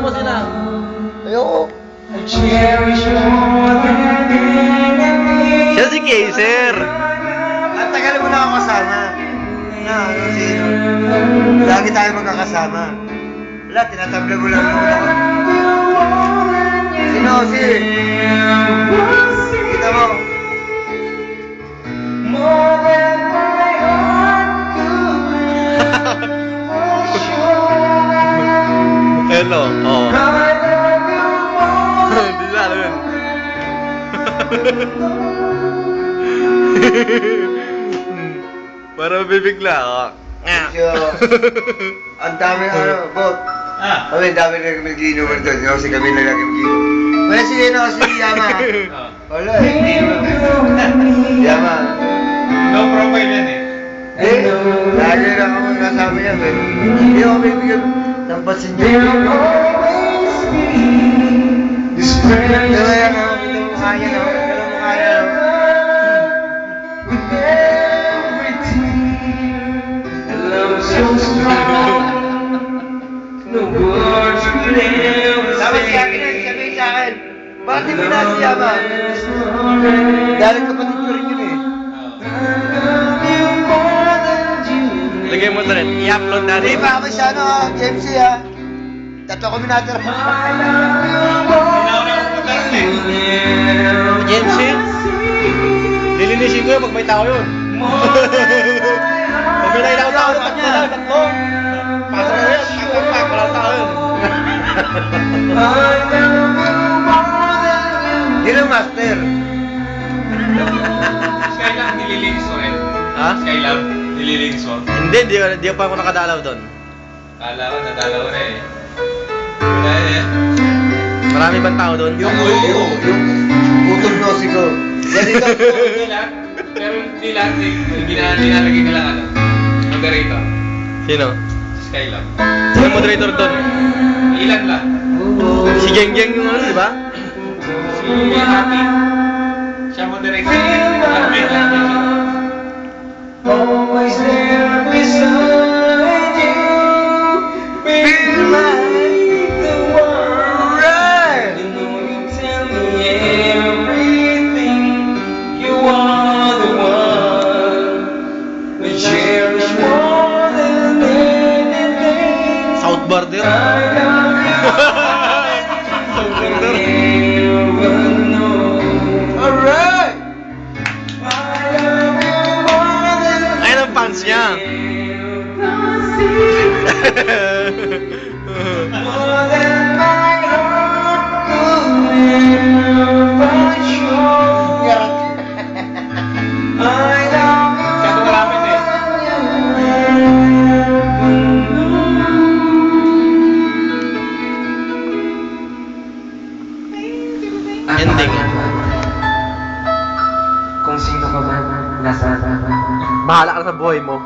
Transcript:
mo sila. Ayoko. Siya si Kaiser. Ang tagal mo na ako kasama. Na, sino? Lagi tayo magkakasama. Wala, tinatabla mo lang naman ako. Sino? Kita mo. Hello. Oh. Hindi na alam yun. Para mabibigla ako. Medyo, ang dami bot. Kami, dami na kami ginuman doon. Kasi kami na lagi ginuman. Kaya sino kasi Yama? Wala eh. Yama. No profile yan eh. Lagi na ako nasabi niya. Hindi ako bibigyan ng pasin niya. Pero yan ako, ito mukha niya no? Pero mukha niya no? Sabi siya, sabi sa akin, bakit di pinasi Yama? Dahil kapatid ko rin yun eh. Lagay mo na rin. I-upload natin. Hindi pa kami sa ano, JMC ha. Tatlo kami natira. Jensi? Lilinisin ko yun pag may tao yun. Pag may nakita ko tao, tatlo. Pasok na yun, pak, walang tao yun. Hindi lang master. Skylab, nililinis mo rin. Ha? Skylab, nililinis mo. Hindi pa ako nakadalaw doon. Kala ko, nadalaw na eh. Wala eh. Marami bang tao doon? Yung putol nosi ko. Ganito. Hindi lang. Pero hindi lang. Nilalagay na lang ano. Moderator. Sino? Skylab. Sino moderator doon? Ilan lang. Si Geng Geng yung ano, di ba? Si Happy. Siya moderator. Happy lang. Always there beside you. Feel like the world. Right. You know you tell me everything. You are the one we cherish more than anything. South Border. I love you. South Border. Never know. Alright. I love you more than Ayun ang fans niya. more than my heart could ever show. I love you. Masyado malapit eh. Ending. Kung sino ka ba, nasa Bahala ka sa buhay mo.